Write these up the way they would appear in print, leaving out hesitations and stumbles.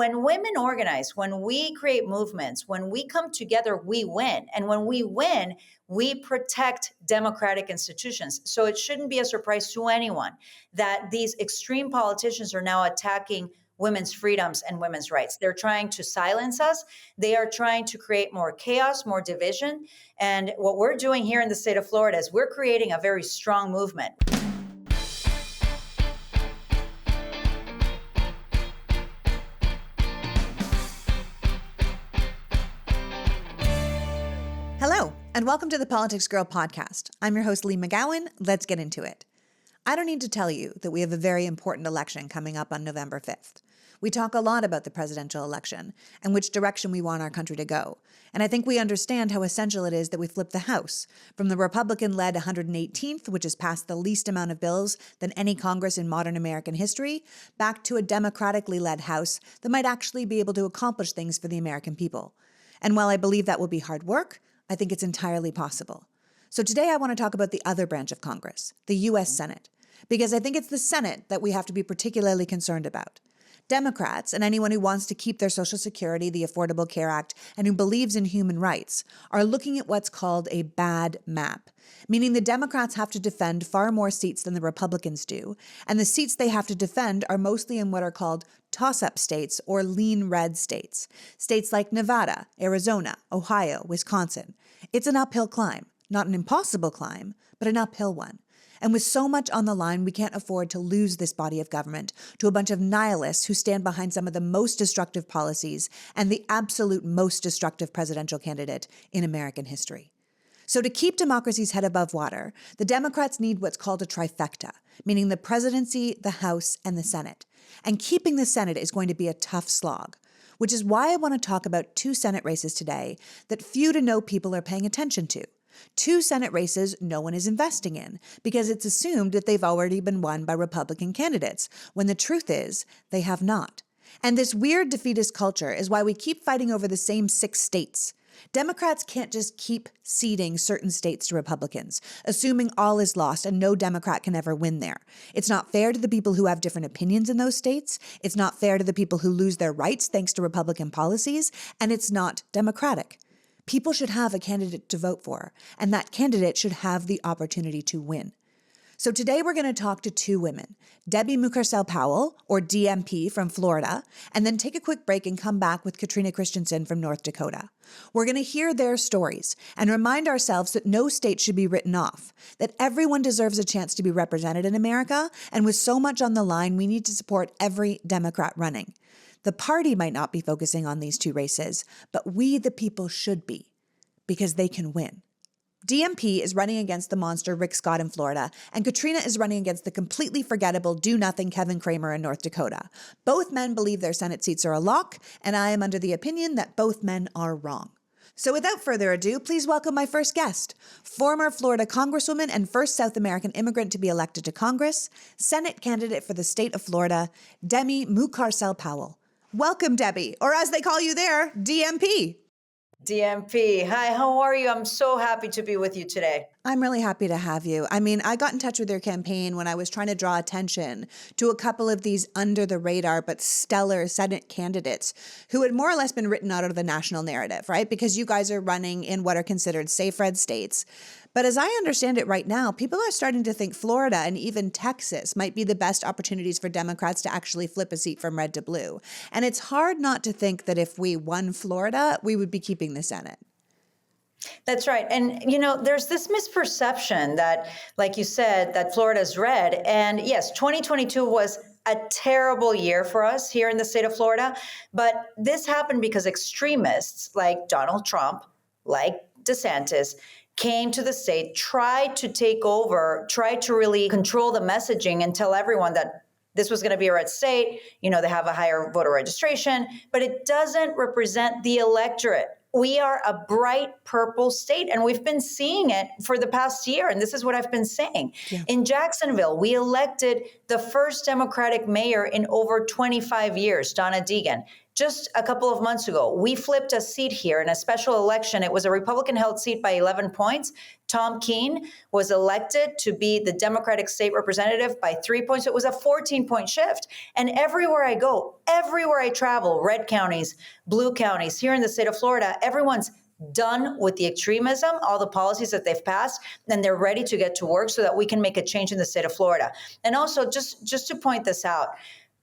when women organize, when we create movements, when we come together, we win. And when we win, we protect democratic institutions. So it shouldn't be a surprise to anyone that these extreme politicians are now attacking women's freedoms and women's rights. They're trying to silence us. They are trying to create more chaos, more division. And what we're doing here in the state of Florida is we're creating a very strong movement. Hello, and welcome to the Politics Girl podcast. I'm your host, Lee McGowan. Let's get into it. I don't need to tell you that we have a very important election coming up on November 5th. We talk a lot about the presidential election and which direction we want our country to go. And I think we understand how essential it is that we flip the House from the Republican-led 118th, which has passed the least amount of bills than any Congress in modern American history, back to a democratically led House that might actually be able to accomplish things for the American people. And while I believe that will be hard work, I think it's entirely possible. So today I want to talk about the other branch of Congress, the U.S. Senate, because I think it's the Senate that we have to be particularly concerned about. Democrats and anyone who wants to keep their Social Security, the Affordable Care Act, and who believes in human rights are looking at what's called a bad map, meaning the Democrats have to defend far more seats than the Republicans do, and the seats they have to defend are mostly in what are called toss-up states or lean red states, states like Nevada, Arizona, Ohio, Wisconsin. It's an uphill climb, not an impossible climb, but an uphill one. And with so much on the line, we can't afford to lose this body of government to a bunch of nihilists who stand behind some of the most destructive policies and the absolute most destructive presidential candidate in American history. So to keep democracy's head above water, the Democrats need what's called a trifecta, meaning the presidency, the House, and the Senate. And keeping the Senate is going to be a tough slog, which is why I want to talk about two Senate races today that few to no people are paying attention to. Two Senate races no one is investing in because it's assumed that they've already been won by Republican candidates, when the truth is they have not. And this weird defeatist culture is why we keep fighting over the same 6 states. Democrats can't just keep ceding certain states to Republicans, assuming all is lost and no Democrat can ever win there. It's not fair to the people who have different opinions in those states. It's not fair to the people who lose their rights thanks to Republican policies. And it's not democratic. People should have a candidate to vote for, and that candidate should have the opportunity to win. So today we're going to talk to two women, Debbie Mucarsel-Powell, or DMP from Florida, and then take a quick break and come back with Katrina Christensen from North Dakota. We're going to hear their stories and remind ourselves that no state should be written off, that everyone deserves a chance to be represented in America, and with so much on the line, we need to support every Democrat running. The party might not be focusing on these two races, but we, the people, should be, because they can win. DMP is running against the monster Rick Scott in Florida, and Katrina is running against the completely forgettable do-nothing Kevin Cramer in North Dakota. Both men believe their Senate seats are a lock, and I am under the opinion that both men are wrong. So without further ado, please welcome my first guest, former Florida Congresswoman and first South American immigrant to be elected to Congress, Senate candidate for the state of Florida, Debbie Mucarsel-Powell. Welcome, Debbie, or as they call you there, DMP. DMP, hi, how are you? I'm so happy to be with you today. I'm really happy to have you. I mean, I got in touch with your campaign when I was trying to draw attention to a couple of these under the radar but stellar Senate candidates who had more or less been written out of the national narrative, right? Because you guys are running in what are considered safe red states. But as I understand it right now, people are starting to think Florida and even Texas might be the best opportunities for Democrats to actually flip a seat from red to blue. And it's hard not to think that if we won Florida, we would be keeping the Senate. That's right. And, you know, there's this misperception that, like you said, that Florida's red. And yes, 2022 was a terrible year for us here in the state of Florida. But this happened because extremists like Donald Trump, like DeSantis, came to the state, tried to take over, tried to really control the messaging and tell everyone that this was going to be a red state. You know, they have a higher voter registration, but it doesn't represent the electorate. We are a bright purple state, and we've been seeing it for the past year. And this is what I've been saying. Yeah. In Jacksonville, we elected the first Democratic mayor in over 25 years, Donna Deegan. just a couple of months ago, we flipped a seat here in a special election. It was a Republican-held seat by 11 points. Tom Keene was elected to be the Democratic state representative by 3 points. It was a 14-point shift. And everywhere I go, everywhere I travel, red counties, blue counties, here in the state of Florida, everyone's done with the extremism, all the policies that they've passed, and they're ready to get to work so that we can make a change in the state of Florida. And also, just to point this out,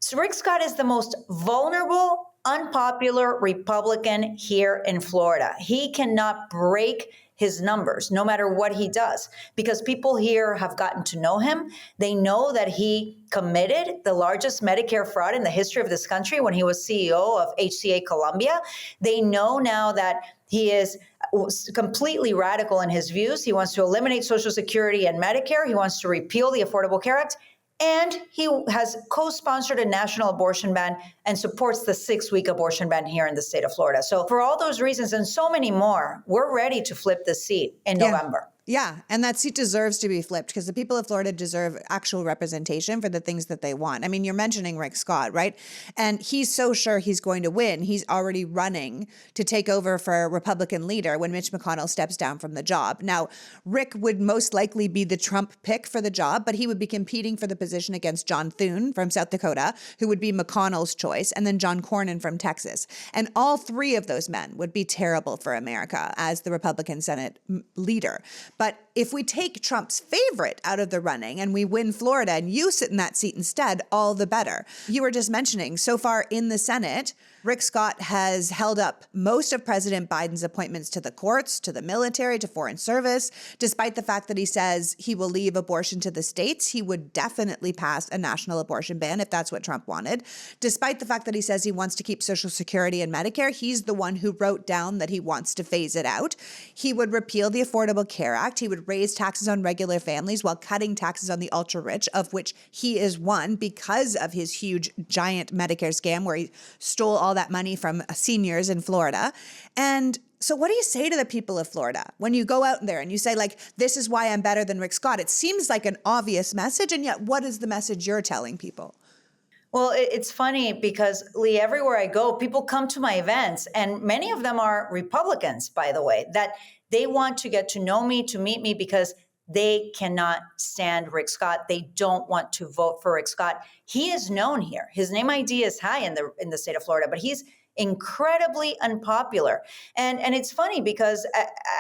so Rick Scott is the most vulnerable, unpopular Republican here in Florida. He cannot break his numbers, no matter what he does, because people here have gotten to know him. They know that he committed the largest Medicare fraud in the history of this country when he was CEO of HCA Columbia. They know now that he is completely radical in his views. He wants to eliminate Social Security and Medicare. He wants to repeal the Affordable Care Act. And he has co-sponsored a national abortion ban and supports the 6-week abortion ban here in the state of Florida. So for all those reasons and so many more, we're ready to flip the seat in November. Yeah, and that seat deserves to be flipped because the people of Florida deserve actual representation for the things that they want. I mean, you're mentioning Rick Scott, right? And he's so sure he's going to win. He's already running to take over for Republican leader when Mitch McConnell steps down from the job. Now, Rick would most likely be the Trump pick for the job, but he would be competing for the position against John Thune from South Dakota, who would be McConnell's choice, and then John Cornyn from Texas. And all three of those men would be terrible for America as the Republican Senate leader. But if we take Trump's favorite out of the running and we win Florida and you sit in that seat instead, all the better. You were just mentioning, so far in the Senate, Rick Scott has held up most of President Biden's appointments to the courts, to the military, to foreign service. Despite the fact that he says he will leave abortion to the states, he would definitely pass a national abortion ban if that's what Trump wanted. Despite the fact that he says he wants to keep Social Security and Medicare, he's the one who wrote down that he wants to phase it out. He would repeal the Affordable Care Act. He would raise taxes on regular families while cutting taxes on the ultra-rich, of which he is one because of his huge, giant Medicare scam where he stole all that money from seniors in Florida. And so what do you say to the people of Florida when you go out there and you say, like, this is why I'm better than Rick Scott? It seems like an obvious message, and yet what is the message you're telling people? Well, it's funny because, Lee, everywhere I go, people come to my events, and many of them are Republicans, by the way, that they want to get to know me, to meet me, because they cannot stand Rick Scott. They don't want to vote for Rick Scott. He is known here. His name ID is high in the state of Florida, but he's incredibly unpopular. And it's funny because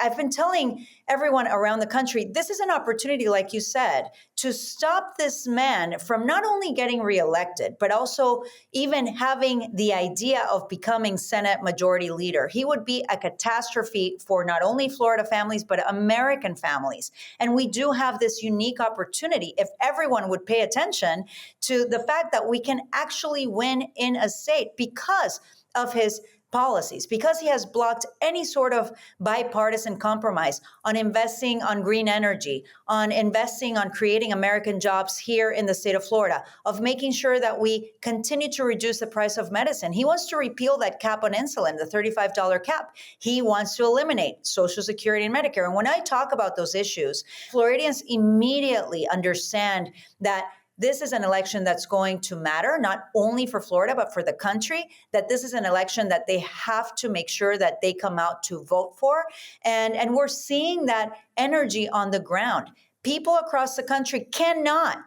I've been telling everyone around the country, this is an opportunity, like you said, to stop this man from not only getting reelected, but also even having the idea of becoming Senate Majority Leader. He would be a catastrophe for not only Florida families, but American families. And we do have this unique opportunity if everyone would pay attention to the fact that we can actually win in a state because of his policies, because he has blocked any sort of bipartisan compromise on investing on green energy, on investing on creating American jobs here in the state of Florida, of making sure that we continue to reduce the price of medicine. He wants to repeal that cap on insulin, the $35 cap. He wants to eliminate Social Security and Medicare. And when I talk about those issues, Floridians immediately understand that this is an election that's going to matter, not only for Florida, but for the country, that this is an election that they have to make sure that they come out to vote for. And we're seeing that energy on the ground. People across the country cannot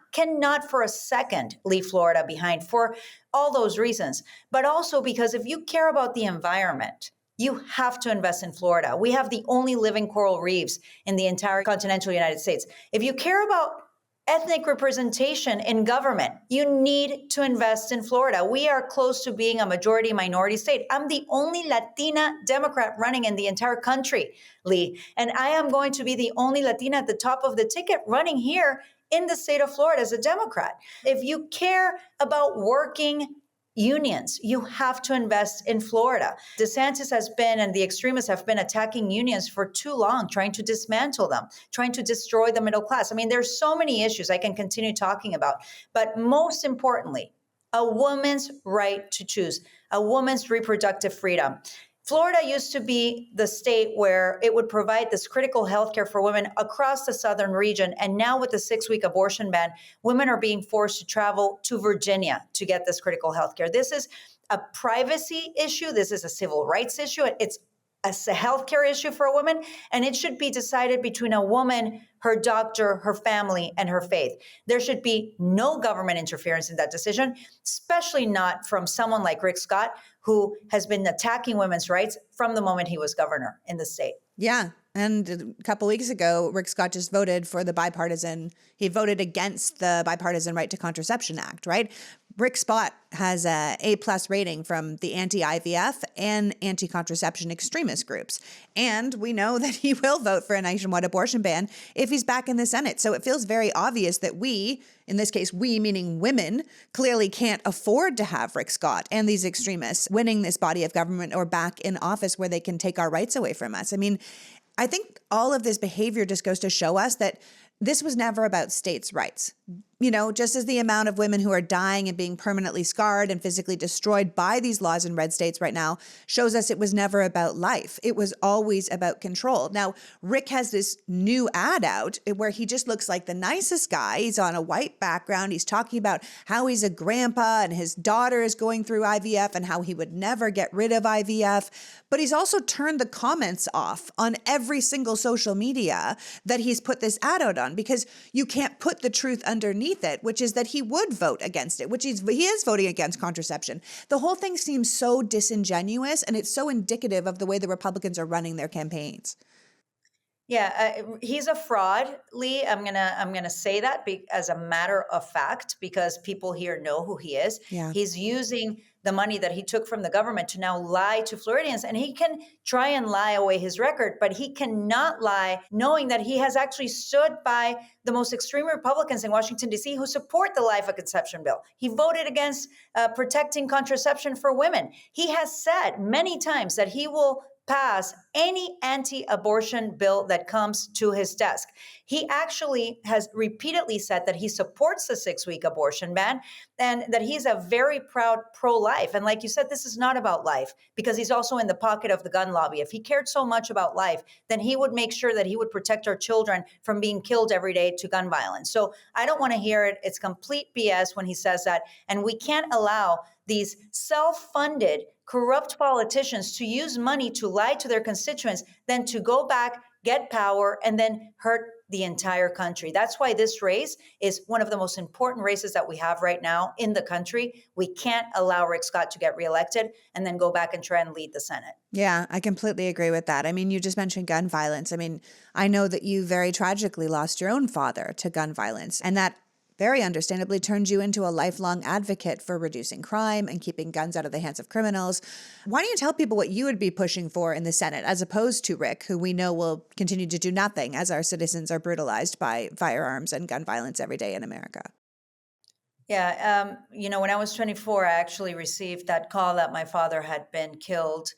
for a second leave Florida behind for all those reasons, but also because if you care about the environment, you have to invest in Florida. We have the only living coral reefs in the entire continental United States. If you care about ethnic representation in government, you need to invest in Florida. We are close to being a majority minority state. I'm the only Latina Democrat running in the entire country, Lee. And I am going to be the only Latina at the top of the ticket running here in the state of Florida as a Democrat. If you care about working unions, you have to invest in Florida. DeSantis has been, and the extremists have been attacking unions for too long, trying to dismantle them, trying to destroy the middle class. I mean, there's so many issues I can continue talking about, but most importantly, a woman's right to choose, a woman's reproductive freedom. Florida used to be the state where it would provide this critical health care for women across the southern region. And now with the 6-week abortion ban, women are being forced to travel to Virginia to get this critical health care. This is a privacy issue. This is a civil rights issue. It's a healthcare issue for a woman, and it should be decided between a woman, her doctor, her family, and her faith. There should be no government interference in that decision, especially not from someone like Rick Scott, who has been attacking women's rights from the moment he was governor in the state. Yeah. And a couple weeks ago, Rick Scott just voted for he voted against the Bipartisan Right to Contraception Act, right? Rick Scott has a A+ rating from the anti-IVF and anti-contraception extremist groups. And we know that he will vote for a nationwide abortion ban if he's back in the Senate. So it feels very obvious that we, in this case, we meaning women, clearly can't afford to have Rick Scott and these extremists winning this body of government or back in office where they can take our rights away from us. I mean, I think all of this behavior just goes to show us that this was never about states' rights. You know, just as the amount of women who are dying and being permanently scarred and physically destroyed by these laws in red states right now shows us it was never about life. It was always about control. Now, Rick has this new ad out where he just looks like the nicest guy. He's on a white background. He's talking about how he's a grandpa and his daughter is going through IVF and how he would never get rid of IVF. But he's also turned the comments off on every single social media that he's put this ad out on, because you can't put the truth underneath it, which is that he would vote against it, which he is voting against contraception. The whole thing seems so disingenuous, and it's so indicative of the way the Republicans are running their campaigns. Yeah, he's a fraud, Lee. I'm gonna say that as a matter of fact, because people here know who he is. Yeah. He's using the money that he took from the government to now lie to Floridians, and he can try and lie away his record, but he cannot lie knowing that he has actually stood by the most extreme Republicans in Washington, D.C. who support the life of conception bill. He voted against protecting contraception for women. He has said many times that he will pass any anti-abortion bill that comes to his desk. He actually has repeatedly said that he supports the 6-week abortion ban and that he's a very proud pro-life. And like you said, this is not about life, because he's also in the pocket of the gun lobby. If he cared so much about life, then he would make sure that he would protect our children from being killed every day to gun violence. So I don't want to hear it. It's complete BS when he says that. And we can't allow these self-funded, corrupt politicians to use money to lie to their constituents, then to go back, get power, and then hurt the entire country. That's why this race is one of the most important races that we have right now in the country. We can't allow Rick Scott to get reelected and then go back and try and lead the Senate. Yeah, I completely agree with that. I mean, you just mentioned gun violence. I mean, I know that you very tragically lost your own father to gun violence, and that very understandably turned you into a lifelong advocate for reducing crime and keeping guns out of the hands of criminals. Why don't you tell people what you would be pushing for in the Senate, as opposed to Rick, who we know will continue to do nothing as our citizens are brutalized by firearms and gun violence every day in America? Yeah, when I was 24, I actually received that call that my father had been killed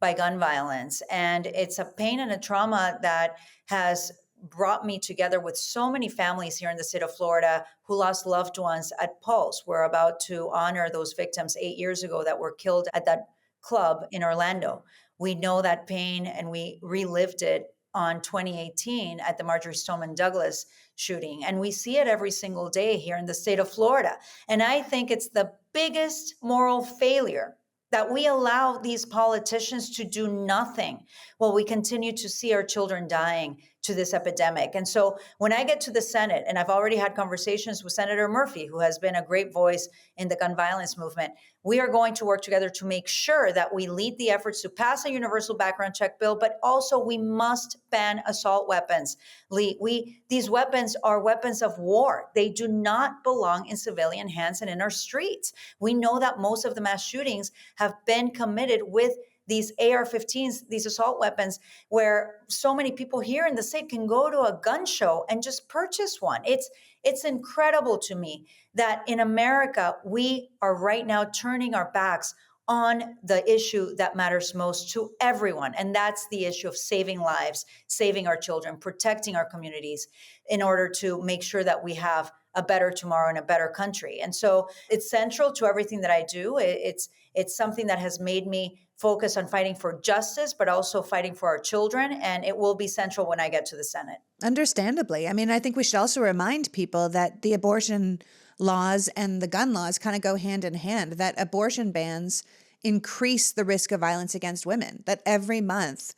by gun violence. And it's a pain and a trauma that has brought me together with so many families here in the state of Florida who lost loved ones at Pulse. We're about to honor those victims 8 years ago that were killed at that club in Orlando. We know that pain, and we relived it on 2018 at the Marjorie Stoneman Douglas shooting. And we see it every single day here in the state of Florida. And I think it's the biggest moral failure that we allow these politicians to do nothing while we continue to see our children dying to this epidemic. And so when I get to the Senate, and I've already had conversations with Senator Murphy, who has been a great voice in the gun violence movement, we are going to work together to make sure that we lead the efforts to pass a universal background check bill, but also we must ban assault weapons. These weapons are weapons of war. They do not belong in civilian hands and in our streets. We know that most of the mass shootings have been committed with these AR-15s, these assault weapons, where so many people here in the state can go to a gun show and just purchase one. It's incredible to me that in America, we are right now turning our backs on the issue that matters most to everyone. And that's the issue of saving lives, saving our children, protecting our communities in order to make sure that we have a better tomorrow and a better country. And so it's central to everything that I do. It's something that has made me focus on fighting for justice, but also fighting for our children. And it will be central when I get to the Senate. Understandably. I mean, I think we should also remind people that the abortion laws and the gun laws kind of go hand in hand, that abortion bans increase the risk of violence against women, that every month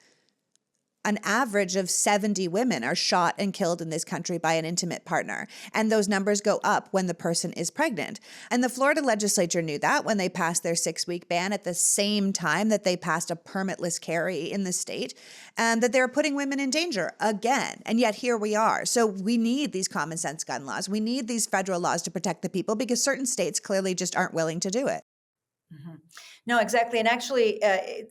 an average of 70 women are shot and killed in this country by an intimate partner. And those numbers go up when the person is pregnant. And the Florida legislature knew that when they passed their 6-week ban at the same time that they passed a permitless carry in the state, and that they were putting women in danger again. And yet here we are. So we need these common sense gun laws. We need these federal laws to protect the people because certain states clearly just aren't willing to do it. Mhm. No, exactly. And actually,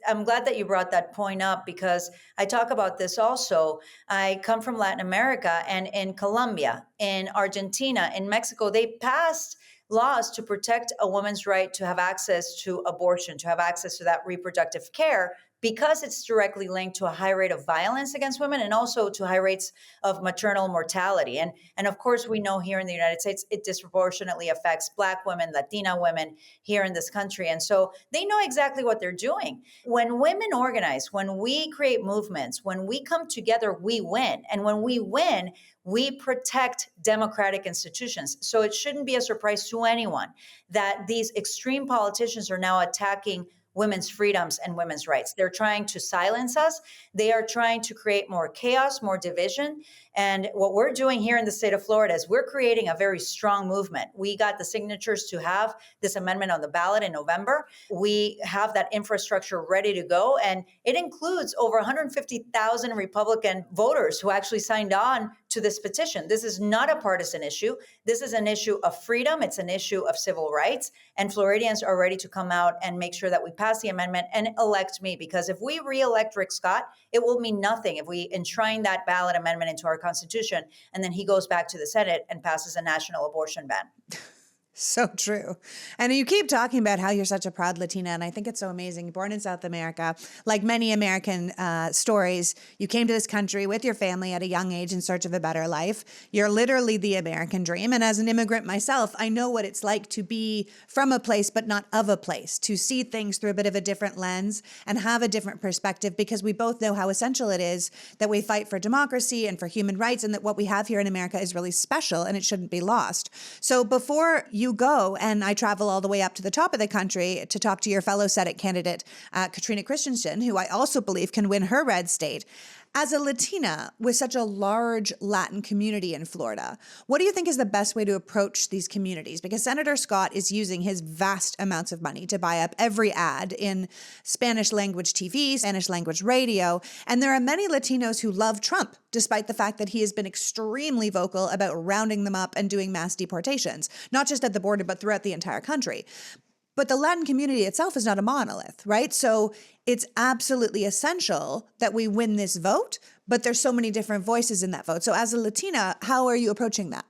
I'm glad that you brought that point up because I talk about this also. I come from Latin America, and in Colombia, in Argentina, in Mexico, they passed laws to protect a woman's right to have access to abortion, to have access to that reproductive care, because it's directly linked to a high rate of violence against women and also to high rates of maternal mortality. And of course, we know here in the United States, it disproportionately affects Black women, Latina women here in this country. And so they know exactly what they're doing. When women organize, when we create movements, when we come together, we win. And when we win, we protect democratic institutions. So it shouldn't be a surprise to anyone that these extreme politicians are now attacking women's freedoms and women's rights. They're trying to silence us. They are trying to create more chaos, more division. And what we're doing here in the state of Florida is we're creating a very strong movement. We got the signatures to have this amendment on the ballot in November. We have that infrastructure ready to go. And it includes over 150,000 Republican voters who actually signed on to this petition. This is not a partisan issue. This is an issue of freedom. It's an issue of civil rights. And Floridians are ready to come out and make sure that we pass the amendment and elect me. Because if we re-elect Rick Scott, it will mean nothing if we enshrine that ballot amendment into our Constitution and then he goes back to the Senate and passes a national abortion ban. So true. And you keep talking about how you're such a proud Latina, and I think it's so amazing. Born in South America, like many American stories, you came to this country with your family at a young age in search of a better life. You're literally the American dream. And as an immigrant myself, I know what it's like to be from a place, but not of a place, to see things through a bit of a different lens and have a different perspective, because we both know how essential it is that we fight for democracy and for human rights, and that what we have here in America is really special and it shouldn't be lost. So before you go, and I travel all the way up to the top of the country to talk to your fellow Senate candidate, Katrina Christensen, who I also believe can win her red state. As a Latina with such a large Latin community in Florida, what do you think is the best way to approach these communities? Because Senator Scott is using his vast amounts of money to buy up every ad in Spanish language TV, Spanish language radio. And there are many Latinos who love Trump, despite the fact that he has been extremely vocal about rounding them up and doing mass deportations, not just at the border, but throughout the entire country. But the Latin community itself is not a monolith, right? So it's absolutely essential that we win this vote, but there's so many different voices in that vote. So as a Latina, how are you approaching that?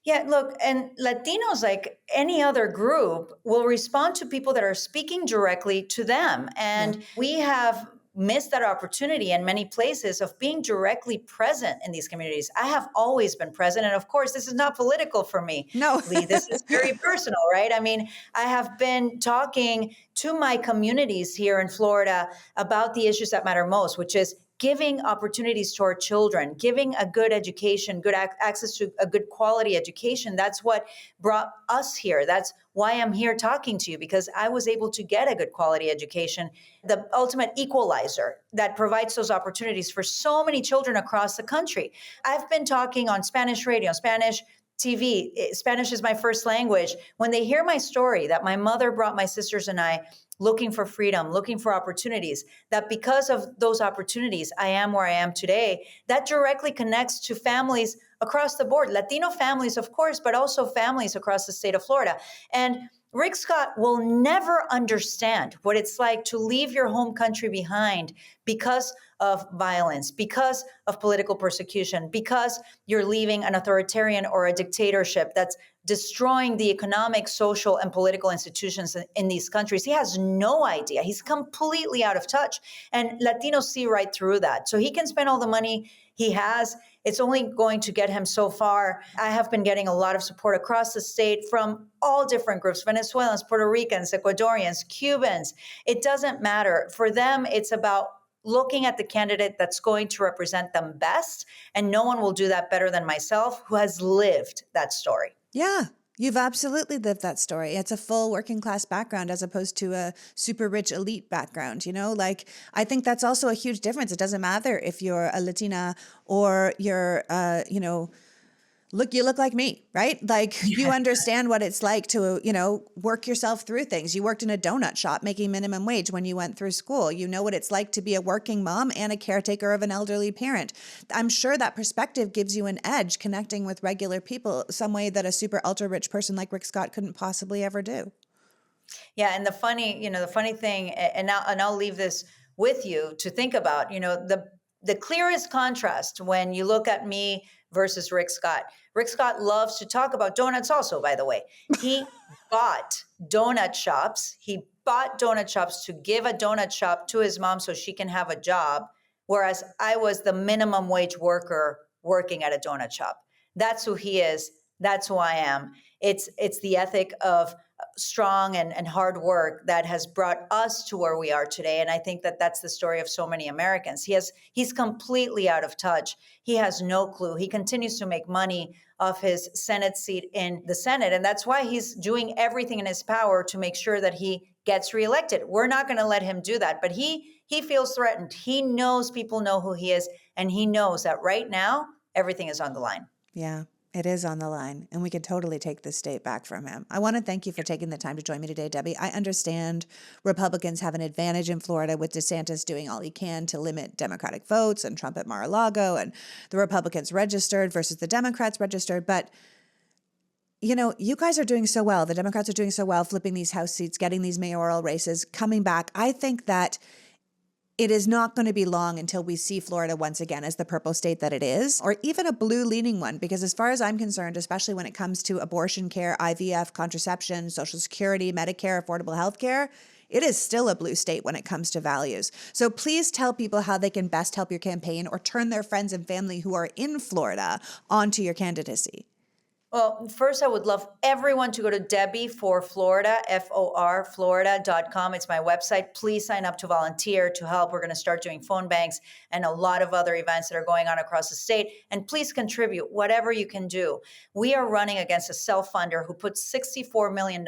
Yeah, look, and Latinos, like any other group, will respond to people that are speaking directly to them. And we have missed that opportunity in many places of being directly present in these communities. I have always been present. And of course, this is not political for me, No. Lee. This is very personal, right? I mean, I have been talking to my communities here in Florida about the issues that matter most, which is giving opportunities to our children, giving a good education, good access to a good quality education. That's what brought us here. That's why I'm here talking to you, because I was able to get a good quality education, the ultimate equalizer that provides those opportunities for so many children across the country. I've been talking on Spanish radio, Spanish TV. Spanish is my first language. When they hear my story that my mother brought my sisters and I looking for freedom, looking for opportunities, that because of those opportunities, I am where I am today, that directly connects to families across the board, Latino families, of course, but also families across the state of Florida. And Rick Scott will never understand what it's like to leave your home country behind because of violence, because of political persecution, because you're leaving an authoritarian or a dictatorship that's destroying the economic, social, and political institutions in these countries. He has no idea. He's completely out of touch. And Latinos see right through that. So he can spend all the money he has. It's only going to get him so far. I have been getting a lot of support across the state from all different groups, Venezuelans, Puerto Ricans, Ecuadorians, Cubans. It doesn't matter. For them, it's about looking at the candidate that's going to represent them best. And no one will do that better than myself, who has lived that story. Yeah. You've absolutely lived that story. It's a full working class background as opposed to a super rich elite background, Like, I think that's also a huge difference. It doesn't matter if you're a Latina or you're, you look like me, right? Like you understand what it's like to, work yourself through things. You worked in a donut shop making minimum wage when you went through school. You know what it's like to be a working mom and a caretaker of an elderly parent. I'm sure that perspective gives you an edge connecting with regular people, some way that a super ultra rich person like Rick Scott couldn't possibly ever do. Yeah, and the funny thing, and I'll leave this with you to think about, the clearest contrast when you look at me versus Rick Scott. Rick Scott loves to talk about donuts also, by the way. He bought donut shops. He bought donut shops to give a donut shop to his mom so she can have a job, whereas I was the minimum wage worker working at a donut shop. That's who he is. That's who I am. It's the ethic of strong and hard work that has brought us to where we are today. And I think that that's the story of so many Americans. He's completely out of touch. He has no clue. He continues to make money off his Senate seat in the Senate. And that's why he's doing everything in his power to make sure that he gets reelected. We're not going to let him do that. But he feels threatened. He knows people know who he is. And he knows that right now, everything is on the line. Yeah. It is on the line, and we could totally take this state back from him. I want to thank you for taking the time to join me today, Debbie. I understand Republicans have an advantage in Florida with DeSantis doing all he can to limit Democratic votes and Trump at Mar-a-Lago and the Republicans registered versus the Democrats registered. But, you guys are doing so well. The Democrats are doing so well, flipping these House seats, getting these mayoral races, coming back. I think that it is not going to be long until we see Florida once again as the purple state that it is, or even a blue-leaning one, because as far as I'm concerned, especially when it comes to abortion care, IVF, contraception, Social Security, Medicare, affordable health care, it is still a blue state when it comes to values. So please tell people how they can best help your campaign or turn their friends and family who are in Florida onto your candidacy. Well, first, I would love everyone to go to Debbie for Florida, FOR, Florida.com. It's my website. Please sign up to volunteer to help. We're going to start doing phone banks and a lot of other events that are going on across the state. And please contribute whatever you can do. We are running against a self-funder who put $64 million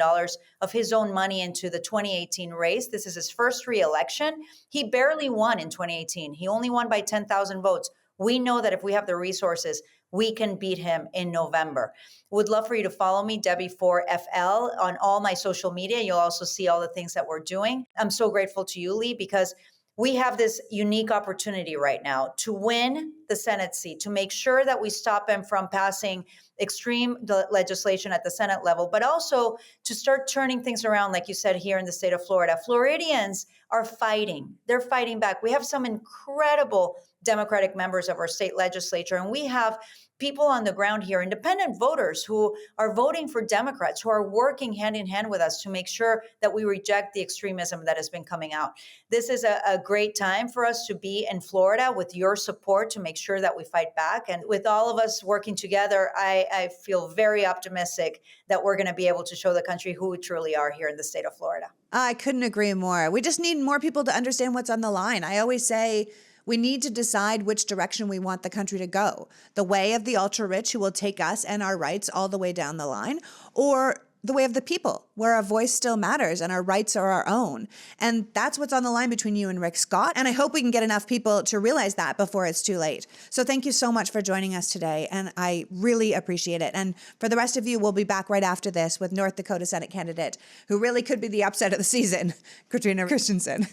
of his own money into the 2018 race. This is his first re-election. He barely won in 2018. He only won by 10,000 votes. We know that if we have the resources, we can beat him in November. Would love for you to follow me, Debbie4FL, on all my social media. You'll also see all the things that we're doing. I'm so grateful to you, Lee, because we have this unique opportunity right now to win the Senate seat, to make sure that we stop him from passing extreme legislation at the Senate level, but also to start turning things around, like you said, here in the state of Florida. Floridians are fighting. They're fighting back. We have some incredible Democratic members of our state legislature, and we have people on the ground here, independent voters who are voting for Democrats, who are working hand in hand with us to make sure that we reject the extremism that has been coming out. This is a great time for us to be in Florida with your support to make sure that we fight back. And with all of us working together, I feel very optimistic that we're going to be able to show the country who we truly are here in the state of Florida. I couldn't agree more. We just need more people to understand what's on the line. I always say, we need to decide which direction we want the country to go. The way of the ultra-rich who will take us and our rights all the way down the line, or the way of the people, where our voice still matters and our rights are our own. And that's what's on the line between you and Rick Scott. And I hope we can get enough people to realize that before it's too late. So thank you so much for joining us today. And I really appreciate it. And for the rest of you, we'll be back right after this with North Dakota Senate candidate, who really could be the upset of the season, Katrina Christensen.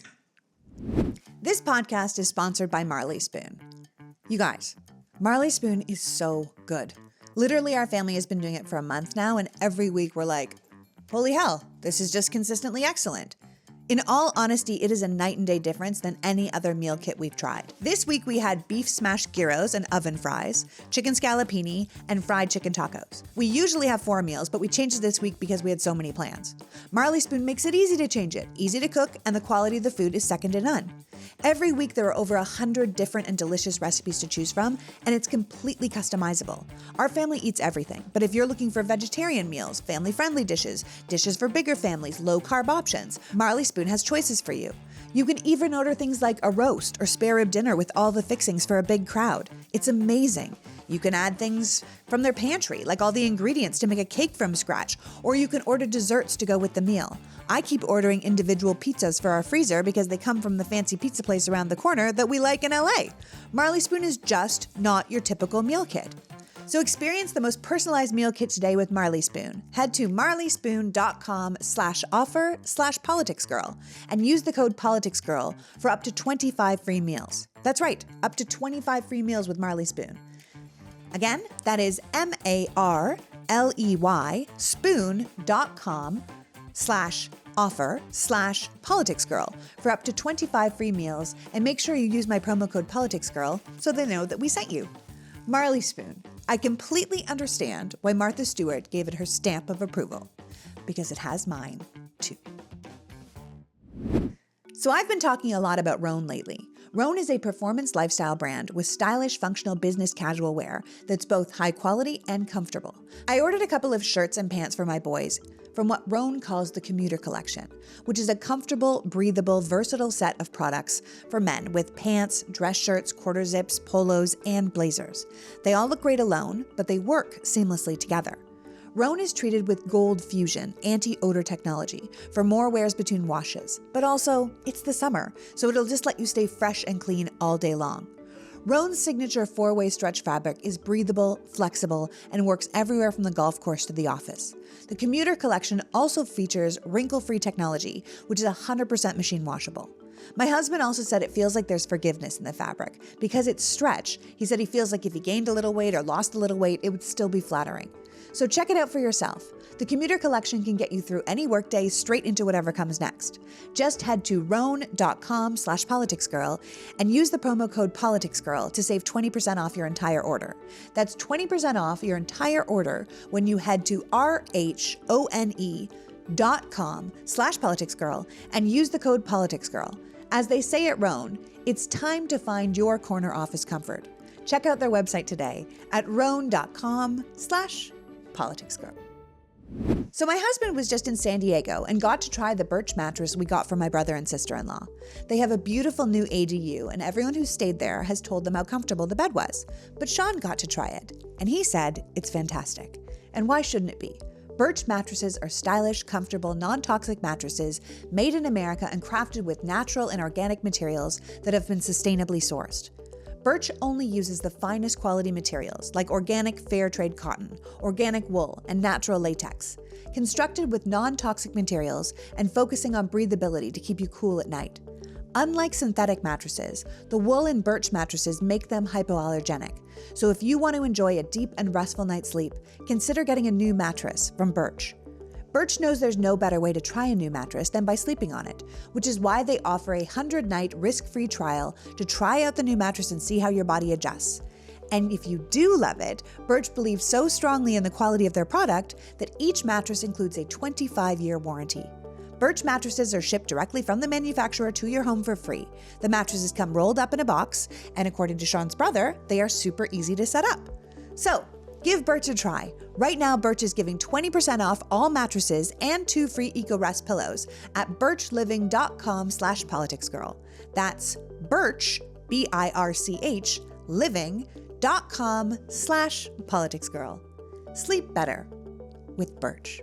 This podcast is sponsored by Marley Spoon. You guys, Marley Spoon is so good. Literally, our family has been doing it for a month now, and every week we're like, holy hell, this is just consistently excellent. In all honesty, it is a night and day difference than any other meal kit we've tried. This week we had beef smashed gyros and oven fries, chicken scallopini, and fried chicken tacos. We usually have 4 meals, but we changed it this week because we had so many plans. Marley Spoon makes it easy to change it, easy to cook, and the quality of the food is second to none. Every week there are over 100 different and delicious recipes to choose from, and it's completely customizable. Our family eats everything, but if you're looking for vegetarian meals, family-friendly dishes, dishes for bigger families, low-carb options, Marley Spoon has choices for you. You can even order things like a roast or spare rib dinner with all the fixings for a big crowd. It's amazing. You can add things from their pantry, like all the ingredients to make a cake from scratch, or you can order desserts to go with the meal. I keep ordering individual pizzas for our freezer because they come from the fancy pizza place around the corner that we like in LA. Marley Spoon is just not your typical meal kit. So experience the most personalized meal kit today with Marley Spoon. Head to marleyspoon.com/offer/politicsgirl and use the code politicsgirl for up to 25 free meals. That's right, up to 25 free meals with Marley Spoon. Again, that is MARLEY spoon.com/offer/politicsgirl for up to 25 free meals, and make sure you use my promo code politicsgirl so they know that we sent you. Marley Spoon. I completely understand why Martha Stewart gave it her stamp of approval, because it has mine too. So I've been talking a lot about Rhone lately. Rhone is a performance lifestyle brand with stylish, functional business casual wear that's both high quality and comfortable. I ordered a couple of shirts and pants for my boys from what Rhone calls the Commuter Collection, which is a comfortable, breathable, versatile set of products for men with pants, dress shirts, quarter zips, polos, and blazers. They all look great alone, but they work seamlessly together. Rhone is treated with Gold Fusion anti-odor technology for more wears between washes, but also it's the summer, so it'll just let you stay fresh and clean all day long. Rhone's signature 4-way stretch fabric is breathable, flexible, and works everywhere from the golf course to the office. The Commuter Collection also features wrinkle-free technology, which is 100% machine washable. My husband also said it feels like there's forgiveness in the fabric. Because it's stretch, he said he feels like if he gained a little weight or lost a little weight, it would still be flattering. So check it out for yourself. The Commuter Collection can get you through any workday straight into whatever comes next. Just head to rhone.com/politicsgirl and use the promo code politicsgirl to save 20% off your entire order. That's 20% off your entire order when you head to rhone.com/politicsgirl and use the code politicsgirl. As they say at Rhone, it's time to find your corner office comfort. Check out their website today at rhone.com/politicsgirl. So my husband was just in San Diego and got to try the Birch mattress we got for my brother and sister-in-law. They have a beautiful new ADU, and everyone who stayed there has told them how comfortable the bed was. But Sean got to try it, and he said it's fantastic. And why shouldn't it be? Birch mattresses are stylish, comfortable, non-toxic mattresses made in America and crafted with natural and organic materials that have been sustainably sourced. Birch only uses the finest quality materials like organic fair trade cotton, organic wool, and natural latex. Constructed with non-toxic materials and focusing on breathability to keep you cool at night. Unlike synthetic mattresses, the wool in Birch mattresses make them hypoallergenic. So if you want to enjoy a deep and restful night's sleep, consider getting a new mattress from Birch. Birch knows there's no better way to try a new mattress than by sleeping on it, which is why they offer a 100-night risk-free trial to try out the new mattress and see how your body adjusts. And if you do love it, Birch believes so strongly in the quality of their product that each mattress includes a 25-year warranty. Birch mattresses are shipped directly from the manufacturer to your home for free. The mattresses come rolled up in a box, and according to Sean's brother, they are super easy to set up. So, give Birch a try. Right now, Birch is giving 20% off all mattresses and 2 free EcoRest pillows at birchliving.com/politicsgirl. That's Birch, BIRCH, living.com/politicsgirl. Sleep better with Birch.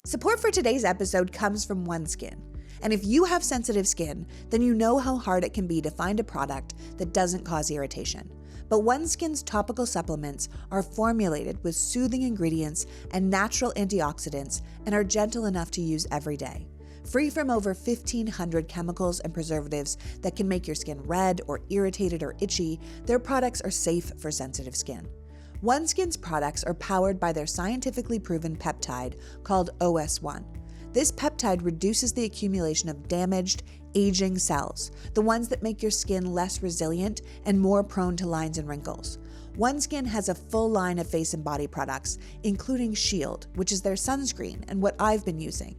Support for today's episode comes from OneSkin. And if you have sensitive skin, then you know how hard it can be to find a product that doesn't cause irritation. But OneSkin's topical supplements are formulated with soothing ingredients and natural antioxidants and are gentle enough to use every day. Free from over 1,500 chemicals and preservatives that can make your skin red or irritated or itchy, their products are safe for sensitive skin. OneSkin's products are powered by their scientifically proven peptide called OS1. This peptide reduces the accumulation of damaged, aging cells, the ones that make your skin less resilient and more prone to lines and wrinkles. OneSkin has a full line of face and body products, including Shield, which is their sunscreen and what I've been using,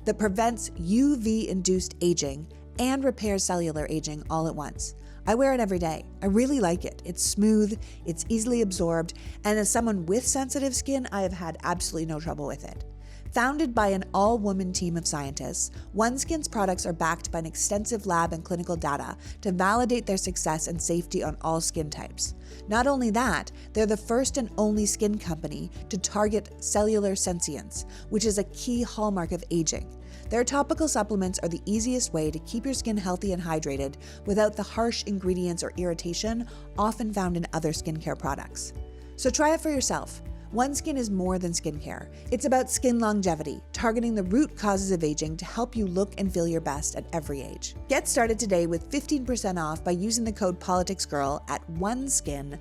that prevents UV-induced aging and repairs cellular aging all at once. I wear it every day. I really like it. It's smooth, it's easily absorbed, and as someone with sensitive skin, I have had absolutely no trouble with it. Founded by an all-woman team of scientists, OneSkin's products are backed by an extensive lab and clinical data to validate their success and safety on all skin types. Not only that, they're the first and only skin company to target cellular sentience, which is a key hallmark of aging. Their topical supplements are the easiest way to keep your skin healthy and hydrated without the harsh ingredients or irritation often found in other skincare products. So try it for yourself. OneSkin is more than skincare. It's about skin longevity, targeting the root causes of aging to help you look and feel your best at every age. Get started today with 15% off by using the code PoliticsGirl at oneskin.co.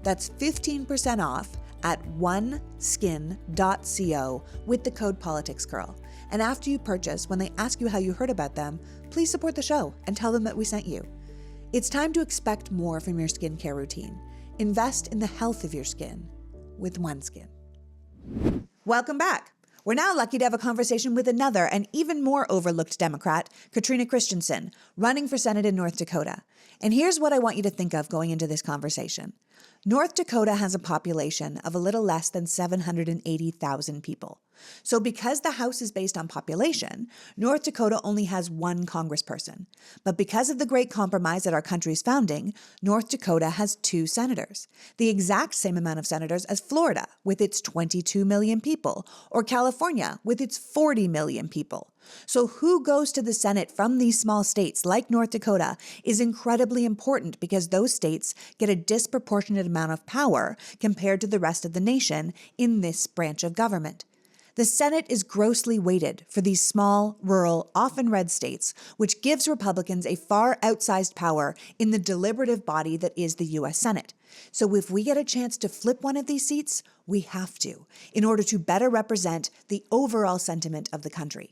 That's 15% off at oneskin.co with the code PoliticsGirl. And after you purchase, when they ask you how you heard about them, please support the show and tell them that we sent you. It's time to expect more from your skincare routine. Invest in the health of your skin with OneSkin. Welcome back. We're now lucky to have a conversation with another and even more overlooked Democrat, Katrina Christensen, running for Senate in North Dakota. And here's what I want you to think of going into this conversation. North Dakota has a population of a little less than 780,000 people. So because the House is based on population, North Dakota only has one congressperson. But because of the Great Compromise at our country's founding, North Dakota has 2 senators, the exact same amount of senators as Florida, with its 22 million people, or California, with its 40 million people. So who goes to the Senate from these small states like North Dakota is incredibly important because those states get a disproportionate amount of power compared to the rest of the nation in this branch of government. The Senate is grossly weighted for these small, rural, often red states, which gives Republicans a far outsized power in the deliberative body that is the U.S. Senate. So if we get a chance to flip one of these seats, we have to, in order to better represent the overall sentiment of the country.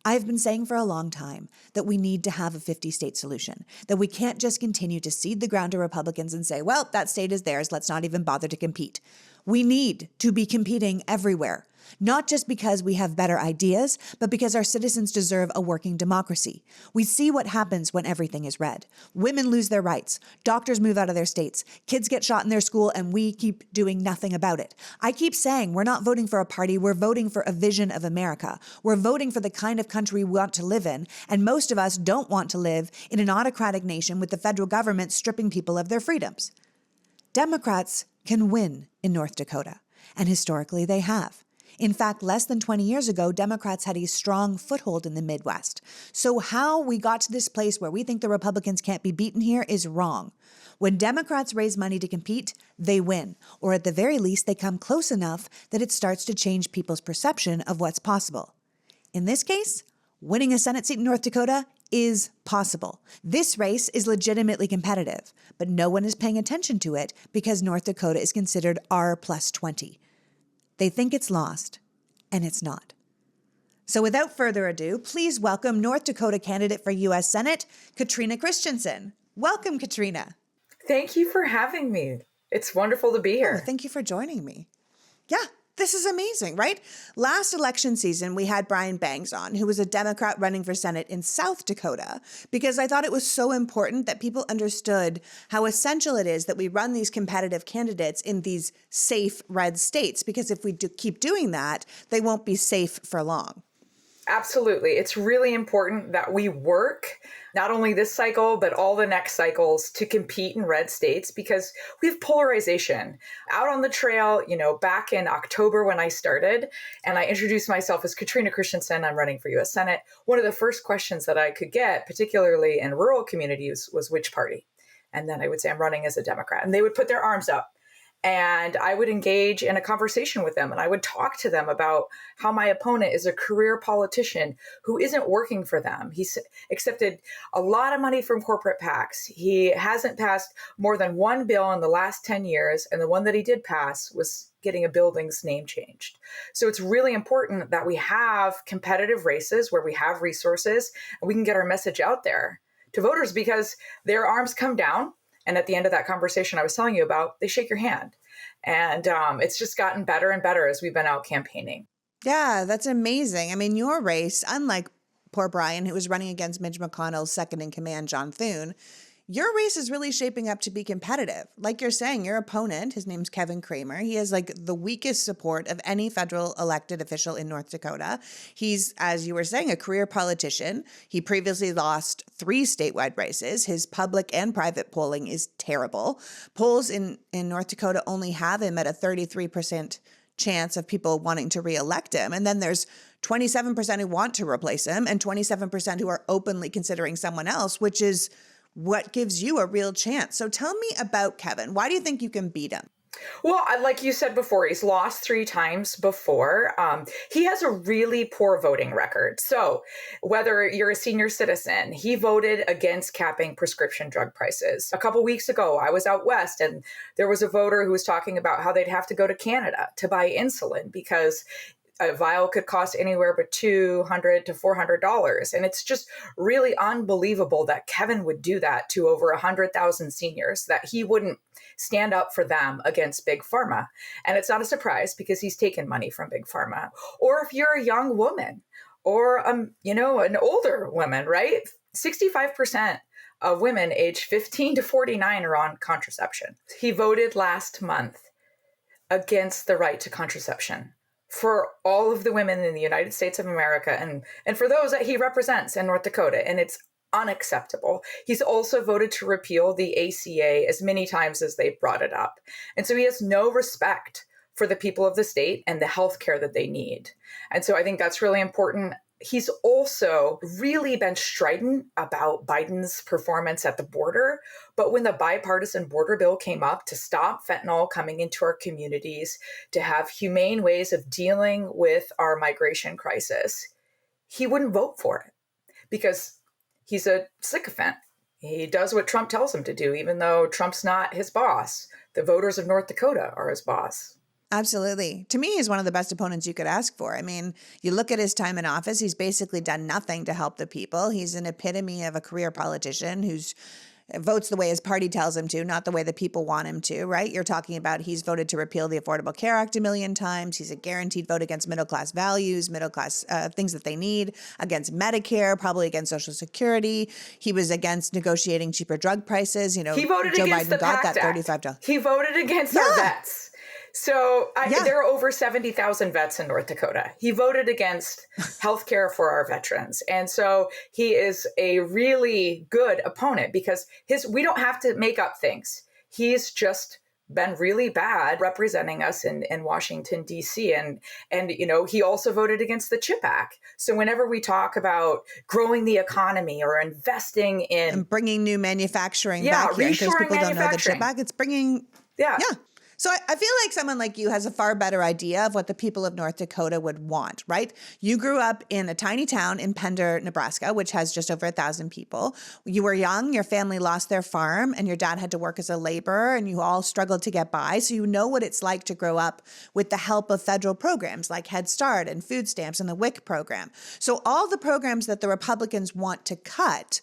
I have been saying for a long time that we need to have a 50-state solution, that we can't just continue to cede the ground to Republicans and say, well, that state is theirs, let's not even bother to compete. We need to be competing everywhere, not just because we have better ideas, but because our citizens deserve a working democracy. We see what happens when everything is red. Women lose their rights, doctors move out of their states, kids get shot in their school, and we keep doing nothing about it. I keep saying we're not voting for a party, we're voting for a vision of America. We're voting for the kind of country we want to live in, and most of us don't want to live in an autocratic nation with the federal government stripping people of their freedoms. Democrats can win in North Dakota, and historically they have. In fact, less than 20 years ago, Democrats had a strong foothold in the Midwest. So how we got to this place where we think the Republicans can't be beaten here is wrong. When Democrats raise money to compete, they win, or at the very least, they come close enough that it starts to change people's perception of what's possible. In this case, winning a Senate seat in North Dakota is possible. This race is legitimately competitive, but no one is paying attention to it because North Dakota is considered R+20. They think it's lost, and it's not. So without further ado, please welcome North Dakota candidate for U.S. Senate, Katrina Christensen. Welcome, Katrina. Thank you for having me. It's wonderful to be here. Oh, thank you for joining me. Yeah, this is amazing, right? Last election season, we had Brian Bangs on, who was a Democrat running for Senate in South Dakota, because I thought it was so important that people understood how essential it is that we run these competitive candidates in these safe red states, because if we keep doing that, they won't be safe for long. Absolutely. It's really important that we work not only this cycle, but all the next cycles to compete in red states because we have polarization. Out on the trail, back in October when I started and I introduced myself as Katrina Christensen, I'm running for U.S. Senate. One of the first questions that I could get, particularly in rural communities, was which party? And then I would say I'm running as a Democrat. And they would put their arms up. And I would engage in a conversation with them and I would talk to them about how my opponent is a career politician who isn't working for them. He's accepted a lot of money from corporate PACs. He hasn't passed more than one bill in the last 10 years. And the one that he did pass was getting a building's name changed. So it's really important that we have competitive races where we have resources and we can get our message out there to voters because their arms come down. And at the end of that conversation I was telling you about, they shake your hand. And it's just gotten better and better as we've been out campaigning. Yeah, that's amazing. I mean, your race, unlike poor Brian, who was running against Mitch McConnell's second in command, John Thune, your race is really shaping up to be competitive. Like you're saying, your opponent, his name's Kevin Kramer. He has like the weakest support of any federal elected official in North Dakota. He's, as you were saying, a career politician. He previously lost 3 statewide races. His public and private polling is terrible. Polls in North Dakota only have him at a 33% chance of people wanting to reelect him. And then there's 27% who want to replace him and 27% who are openly considering someone else, which is what gives you a real chance. So tell me about Kevin. Why do you think you can beat him? Well, like you said before, he's lost 3 times before. He has a really poor voting record. So whether you're a senior citizen, he voted against capping prescription drug prices. A couple weeks ago, I was out west and there was a voter who was talking about how they'd have to go to Canada to buy insulin because a vial could cost anywhere but $200 to $400. And it's just really unbelievable that Kevin would do that to over 100,000 seniors, that he wouldn't stand up for them against Big Pharma. And it's not a surprise because he's taken money from Big Pharma. Or if you're a young woman or, an older woman, right? 65% of women aged 15 to 49 are on contraception. He voted last month against the right to contraception for all of the women in the United States of America and for those that he represents in North Dakota. And it's unacceptable. He's also voted to repeal the ACA as many times as they've brought it up. And so he has no respect for the people of the state and the health care that they need. And so I think that's really important. He's also really been strident about Biden's performance at the border. But when the bipartisan border bill came up to stop fentanyl coming into our communities, to have humane ways of dealing with our migration crisis, he wouldn't vote for it because he's a sycophant. He does what Trump tells him to do, even though Trump's not his boss. The voters of North Dakota are his boss. Absolutely. To me, he's one of the best opponents you could ask for. I mean, you look at his time in office, he's basically done nothing to help the people. He's an epitome of a career politician who's votes the way his party tells him to, not the way the people want him to, right? You're talking about he's voted to repeal the Affordable Care Act 1 million times. He's a guaranteed vote against middle-class values, middle-class things that they need, against Medicare, probably against Social Security. He was against negotiating cheaper drug prices. You know, he voted Joe against Biden the got PACT that Act. $35. He voted against our vets. So Yeah. there are over 70,000 vets in North Dakota. He voted against health care for our veterans. And so he is a really good opponent because we don't have to make up things. He's just been really bad representing us in Washington, D.C. And, he also voted against the CHIP Act. So whenever we talk about growing the economy or investing in... and bringing new manufacturing back here, because people don't know the CHIP Act, it's bringing... Yeah. So I feel like someone like you has a far better idea of what the people of North Dakota would want, right? You grew up in a tiny town in Pender, Nebraska, which has just over 1,000 people. You were young, your family lost their farm, and your dad had to work as a laborer, and you all struggled to get by. So you know what it's like to grow up with the help of federal programs like Head Start and food stamps and the WIC program. So all the programs that the Republicans want to cut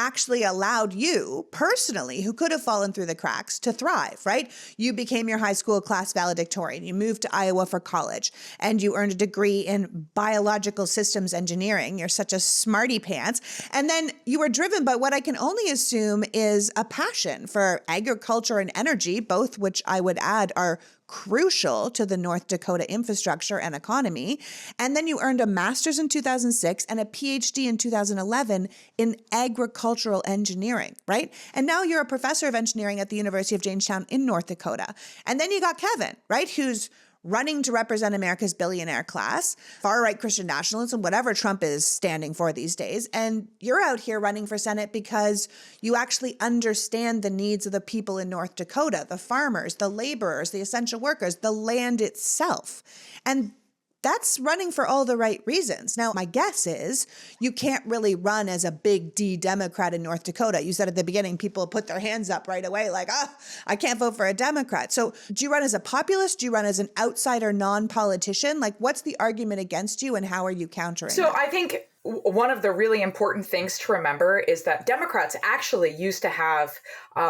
actually allowed you personally, who could have fallen through the cracks, to thrive, right? You became your high school class valedictorian. You moved to Iowa for college and you earned a degree in biological systems engineering. You're such a smarty pants. And then you were driven by what I can only assume is a passion for agriculture and energy, both which I would add are crucial to the North Dakota infrastructure and economy. And then you earned a master's in 2006 and a PhD in 2011 in agricultural engineering, right? And now you're a professor of engineering at the University of Jamestown in North Dakota. And then you got Kevin, right? Who's running to represent America's billionaire class, far-right Christian nationalism, whatever Trump is standing for these days. And you're out here running for Senate because you actually understand the needs of the people in North Dakota, the farmers, the laborers, the essential workers, the land itself. And that's running for all the right reasons. Now, my guess is you can't really run as a big D Democrat in North Dakota. You said at the beginning, people put their hands up right away like, I can't vote for a Democrat. So do you run as a populist? Do you run as an outsider non-politician? Like, what's the argument against you and how are you countering it? I think one of the really important things to remember is that Democrats actually used to have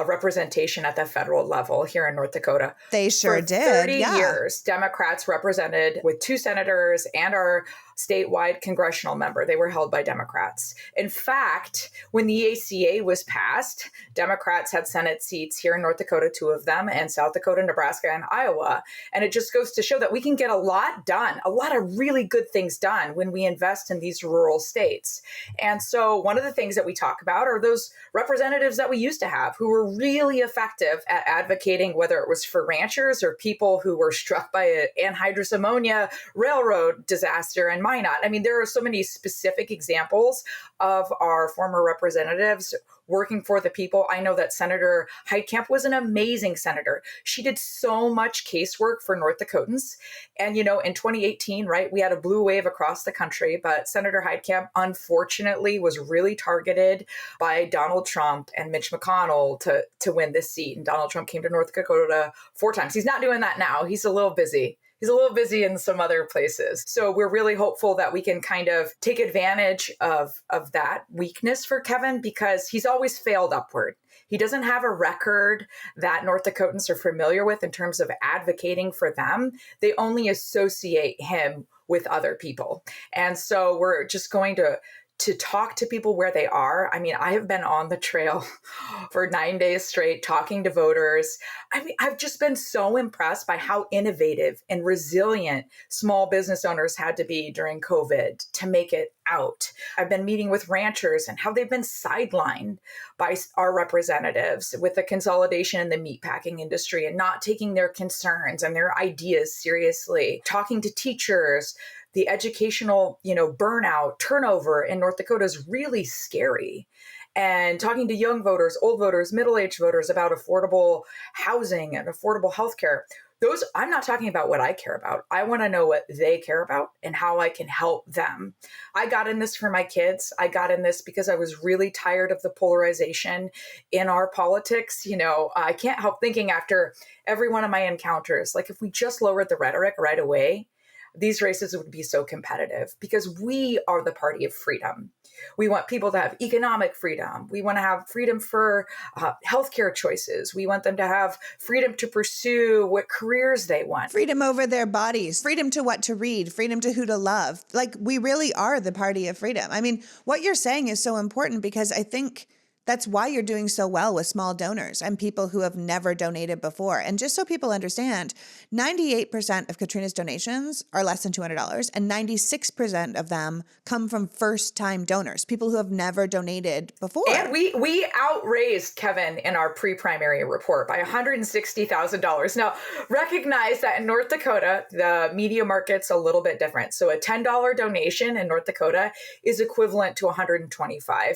representation at the federal level here in North Dakota. They sure For did. 30 years, Democrats represented with 2 senators and our statewide congressional member. They were held by Democrats. In fact, when the ACA was passed, Democrats had Senate seats here in North Dakota, 2 of them, and South Dakota, Nebraska, and Iowa. And it just goes to show that we can get a lot done, a lot of really good things done when we invest in these rural states. And so one of the things that we talk about are those representatives that we used to have who were really effective at advocating, whether it was for ranchers or people who were struck by an anhydrous ammonia railroad disaster in Minot. I mean, there are so many specific examples of our former representatives working for the people. I know that Senator Heitkamp was an amazing senator. She did so much casework for North Dakotans. And, in 2018, right, we had a blue wave across the country, but Senator Heitkamp, unfortunately, was really targeted by Donald Trump and Mitch McConnell to win this seat. And Donald Trump came to North Dakota 4 times. He's not doing that now. He's a little busy. He's a little busy in some other places. So we're really hopeful that we can kind of take advantage of that weakness for Kevin, because he's always failed upward. He doesn't have a record that North Dakotans are familiar with in terms of advocating for them. They only associate him with other people. And so we're just going to talk to people where they are. I mean, I have been on the trail for 9 days straight talking to voters. I mean, I've just been so impressed by how innovative and resilient small business owners had to be during COVID to make it out. I've been meeting with ranchers and how they've been sidelined by our representatives with the consolidation in the meatpacking industry and not taking their concerns and their ideas seriously. Talking to teachers, the educational, burnout, turnover in North Dakota is really scary. And talking to young voters, old voters, middle-aged voters about affordable housing and affordable healthcare. Those, I'm not talking about what I care about. I want to know what they care about and how I can help them. I got in this for my kids. I got in this because I was really tired of the polarization in our politics. I can't help thinking after every one of my encounters, like if we just lowered the rhetoric right away, these races would be so competitive because we are the party of freedom. We want people to have economic freedom. We want to have freedom for healthcare choices. We want them to have freedom to pursue what careers they want. Freedom over their bodies, freedom to what to read, freedom to who to love. Like, we really are the party of freedom. I mean, what you're saying is so important because I think that's why you're doing so well with small donors and people who have never donated before. And just so people understand, 98% of Katrina's donations are less than $200, and 96% of them come from first-time donors, people who have never donated before. And we outraised Kevin in our pre-primary report by $160,000. Now, recognize that in North Dakota, the media market's a little bit different. So a $10 donation in North Dakota is equivalent to $125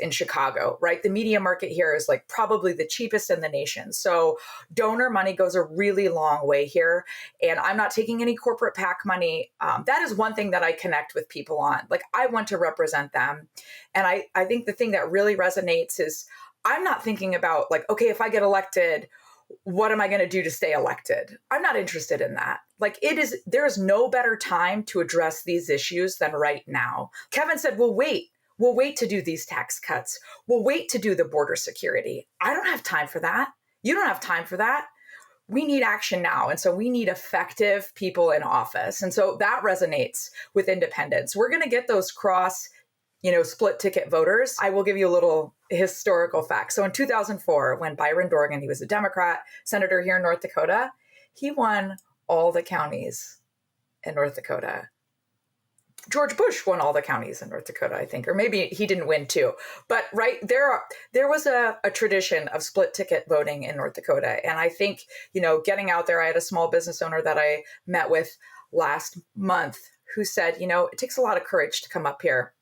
in Chicago, right? The media market here is like probably the cheapest in the nation. So donor money goes a really long way here. And I'm not taking any corporate PAC money. That is one thing that I connect with people on. Like, I want to represent them. And I think the thing that really resonates is I'm not thinking about like, okay, if I get elected, what am I going to do to stay elected? I'm not interested in that. Like, there is no better time to address these issues than right now. Kevin said, we'll wait to do these tax cuts. We'll wait to do the border security. I don't have time for that. You don't have time for that. We need action now. And so we need effective people in office. And so that resonates with independents. We're going to get those split ticket voters. I will give you a little historical fact. So in 2004, when Byron Dorgan, he was a Democrat senator here in North Dakota, he won all the counties in North Dakota. George Bush won all the counties in North Dakota, I think, or maybe he didn't win too. But right there was a tradition of split ticket voting in North Dakota. And I think, getting out there, I had a small business owner that I met with last month who said, it takes a lot of courage to come up here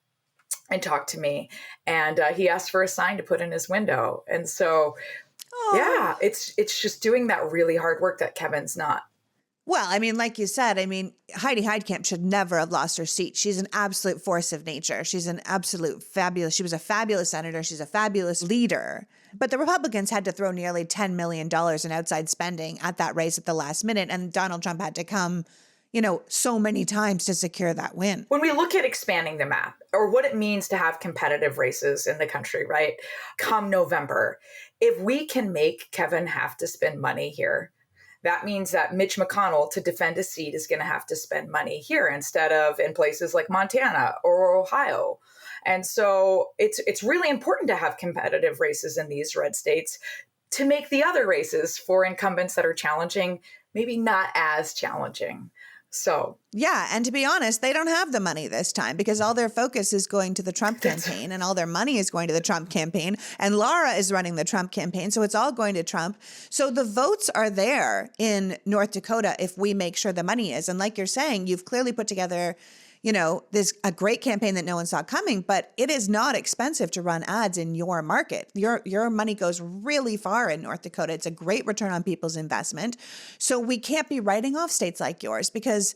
and talk to me. And he asked for a sign to put in his window. And so, yeah, it's just doing that really hard work that Kevin's not. Well, I mean, like you said, Heidi Heitkamp should never have lost her seat. She's an absolute force of nature. She's an absolute she was a fabulous senator. She's a fabulous leader. But the Republicans had to throw nearly $10 million in outside spending at that race at the last minute. And Donald Trump had to come, so many times to secure that win. When we look at expanding the map or what it means to have competitive races in the country, right? Come November, if we can make Kevin have to spend money here, that means that Mitch McConnell, to defend a seat, is going to have to spend money here instead of in places like Montana or Ohio. And so it's really important to have competitive races in these red states to make the other races for incumbents that are challenging maybe not as challenging. So yeah, and to be honest, they don't have the money this time because all their focus is going to the Trump campaign and all their money is going to the Trump campaign. And Laura is running the Trump campaign, so it's all going to Trump. So the votes are there in North Dakota if we make sure the money is. And like you're saying, you've clearly put together, this a great campaign that no one saw coming, but it is not expensive to run ads in your market. Your money goes really far in North Dakota. It's a great return on people's investment. So we can't be writing off states like yours because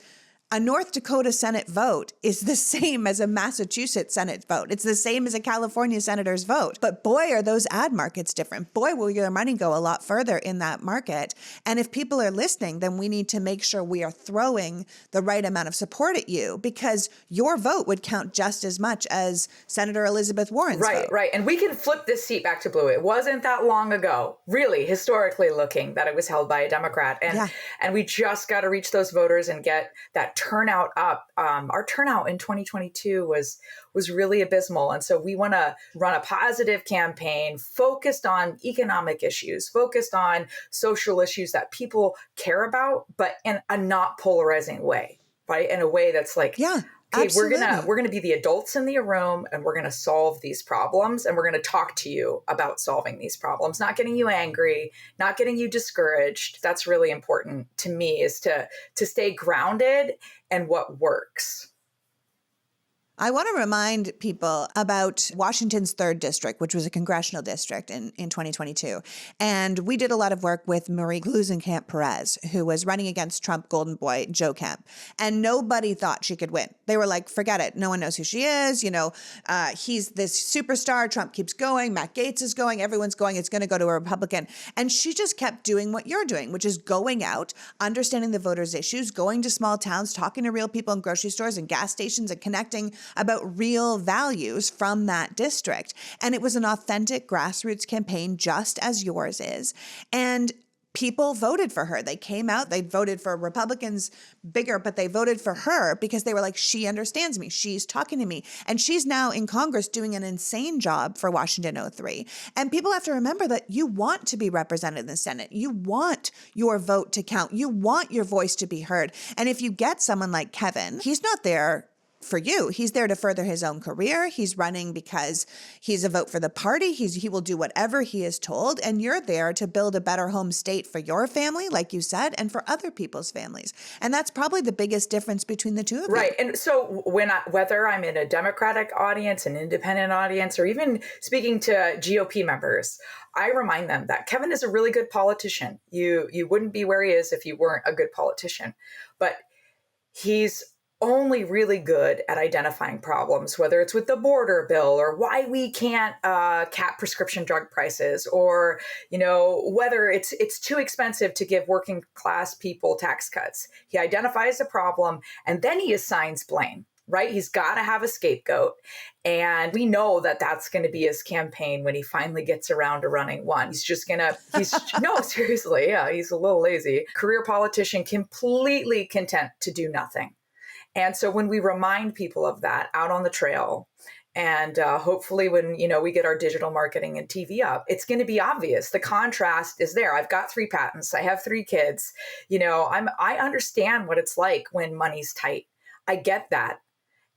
a North Dakota Senate vote is the same as a Massachusetts Senate vote. It's the same as a California senator's vote. But boy, are those ad markets different. Boy, will your money go a lot further in that market. And if people are listening, then we need to make sure we are throwing the right amount of support at you because your vote would count just as much as Senator Elizabeth Warren's vote. Right. And we can flip this seat back to blue. It wasn't that long ago, really, historically looking, that it was held by a Democrat. And we just got to reach those voters and get that turnout up. Our turnout in 2022 was really abysmal. And so we want to run a positive campaign focused on economic issues, focused on social issues that people care about, but in a not polarizing way, right? In a way that's like, yeah. Okay, absolutely. we're gonna be the adults in the room and we're gonna solve these problems and we're gonna talk to you about solving these problems, not getting you angry, not getting you discouraged. That's really important to me, is to stay grounded in what works. I want to remind people about Washington's 3rd district, which was a congressional district in 2022. And we did a lot of work with Marie Gluesenkamp-Perez, who was running against Trump golden boy Joe Kemp. And nobody thought she could win. They were like, forget it. No one knows who she is. He's this superstar. Trump keeps going. Matt Gaetz is going. Everyone's going. It's going to go to a Republican. And she just kept doing what you're doing, which is going out, understanding the voters' issues, going to small towns, talking to real people in grocery stores and gas stations and connecting about real values from that district. And it was an authentic grassroots campaign, just as yours is. And people voted for her. They came out, they voted for Republicans bigger, but they voted for her because they were like, she understands me. She's talking to me. And she's now in Congress doing an insane job for Washington 03. And people have to remember that you want to be represented in the Senate. You want your vote to count. You want your voice to be heard. And if you get someone like Kevin, he's not there for you. He's there to further his own career. He's running because he's a vote for the party. He will do whatever he is told. And you're there to build a better home state for your family, like you said, and for other people's families. And that's probably the biggest difference between the two of you. Right. And so whether I'm in a Democratic audience, an independent audience, or even speaking to GOP members, I remind them that Kevin is a really good politician. You wouldn't be where he is if you weren't a good politician. But he's only really good at identifying problems, whether it's with the border bill or why we can't cap prescription drug prices, or whether it's too expensive to give working class people tax cuts. He identifies a problem and then he assigns blame. Right? He's got to have a scapegoat. And we know that that's going to be his campaign when he finally gets around to running one. No, seriously. Yeah, he's a little lazy. Career politician, completely content to do nothing. And so when we remind people of that out on the trail, and hopefully when, we get our digital marketing and TV up, it's going to be obvious. The contrast is there. I've got 3 patents. I have 3 kids. I understand what it's like when money's tight. I get that.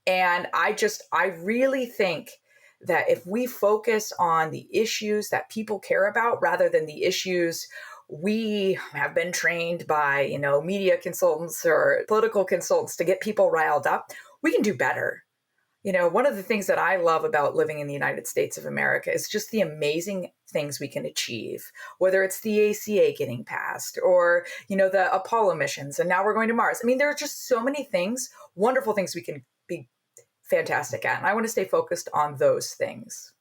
And I really think that if we focus on the issues that people care about rather than the issues we have been trained by, media consultants or political consultants to get people riled up, we can do better. One of the things that I love about living in the United States of America is just the amazing things we can achieve, whether it's the ACA getting passed or, the Apollo missions, and now we're going to Mars. I mean, there are just so many things, wonderful things we can be fantastic at. And I want to stay focused on those things.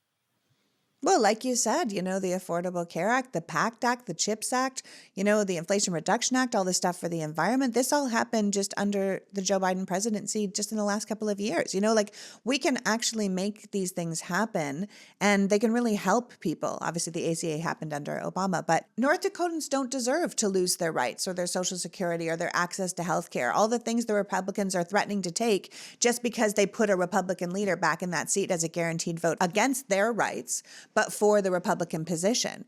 Well, like you said, the Affordable Care Act, the PACT Act, the CHIPS Act, the Inflation Reduction Act, all this stuff for the environment. This all happened just under the Joe Biden presidency just in the last couple of years. We can actually make these things happen and they can really help people. Obviously, the ACA happened under Obama, but North Dakotans don't deserve to lose their rights or their Social Security or their access to health care. All the things the Republicans are threatening to take just because they put a Republican leader back in that seat as a guaranteed vote against their rights, but for the Republican position.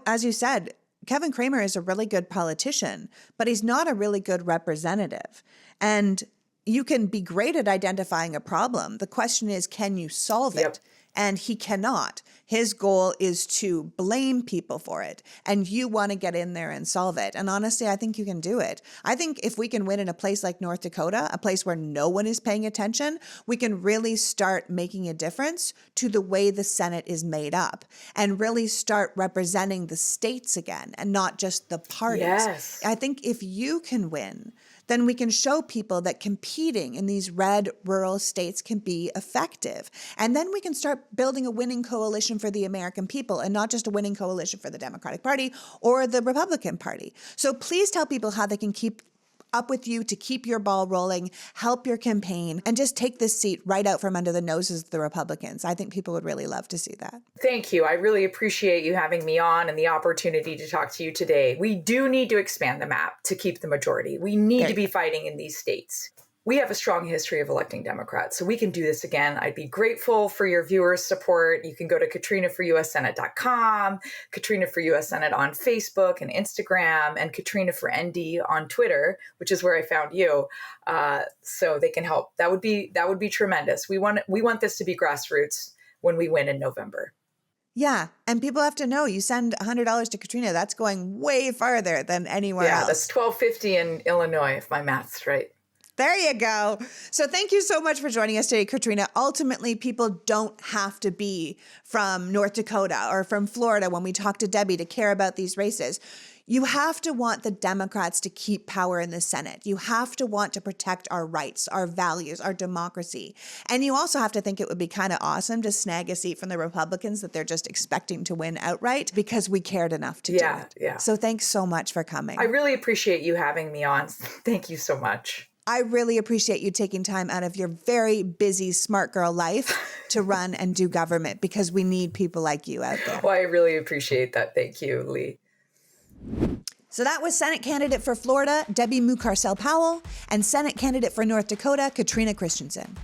As you said, Kevin Cramer is a really good politician, but he's not a really good representative. And you can be great at identifying a problem. The question is, can you solve it? And he cannot. His goal is to blame people for it. And you want to get in there and solve it. And honestly, I think you can do it. I think if we can win in a place like North Dakota, a place where no one is paying attention, we can really start making a difference to the way the Senate is made up and really start representing the states again and not just the parties. Yes. I think if you can win, then we can show people that competing in these red rural states can be effective. And then we can start building a winning coalition for the American people and not just a winning coalition for the Democratic Party or the Republican Party. So please tell people how they can keep up with you to keep your ball rolling, help your campaign, and just take this seat right out from under the noses of the Republicans. I think people would really love to see that. Thank you. I really appreciate you having me on and the opportunity to talk to you today. We do need to expand the map to keep the majority. We need to be fighting in these states. We have a strong history of electing Democrats, so we can do this again. I'd be grateful for your viewers' support. You can go to KatrinaForUSSenate.com, Katrina for US Senate on Facebook and Instagram, and Katrina for ND on Twitter, which is where I found you. So they can help. That would be tremendous. We want this to be grassroots when we win in November. Yeah. And people have to know you send $100 to Katrina. That's going way farther than anywhere else. Yeah, that's $1,250 in Illinois, if my math's right. There you go. So thank you so much for joining us today, Katrina. Ultimately, people don't have to be from North Dakota or from Florida when we talk to Debbie to care about these races. You have to want the Democrats to keep power in the Senate. You have to want to protect our rights, our values, our democracy. And you also have to think it would be kind of awesome to snag a seat from the Republicans that they're just expecting to win outright because we cared enough to do it. Yeah. So thanks so much for coming. I really appreciate you having me on. Thank you so much. I really appreciate you taking time out of your very busy smart girl life to run and do government because we need people like you out there. Well, I really appreciate that. Thank you, Lee. So that was Senate candidate for Florida, Debbie Mucarsel-Powell, and Senate candidate for North Dakota, Katrina Christensen.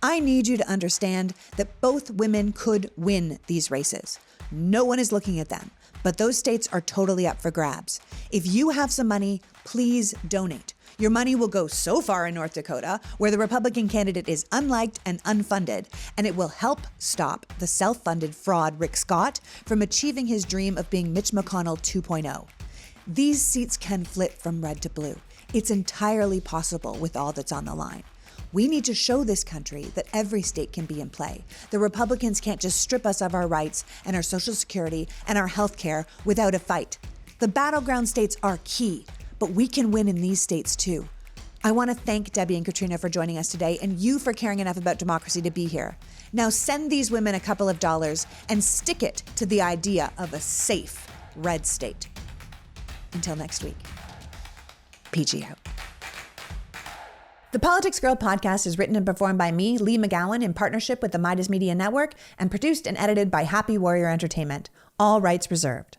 I need you to understand that both women could win these races. No one is looking at them, but those states are totally up for grabs. If you have some money, please donate. Your money will go so far in North Dakota, where the Republican candidate is unliked and unfunded, and it will help stop the self-funded fraud Rick Scott from achieving his dream of being Mitch McConnell 2.0. These seats can flip from red to blue. It's entirely possible with all that's on the line. We need to show this country that every state can be in play. The Republicans can't just strip us of our rights and our Social Security and our health care without a fight. The battleground states are key, but we can win in these states too. I want to thank Debbie and Katrina for joining us today and you for caring enough about democracy to be here. Now send these women a couple of dollars and stick it to the idea of a safe red state. Until next week, PG out. The Politics Girl podcast is written and performed by me, Lee McGowan, in partnership with the Midas Media Network and produced and edited by Happy Warrior Entertainment. All rights reserved.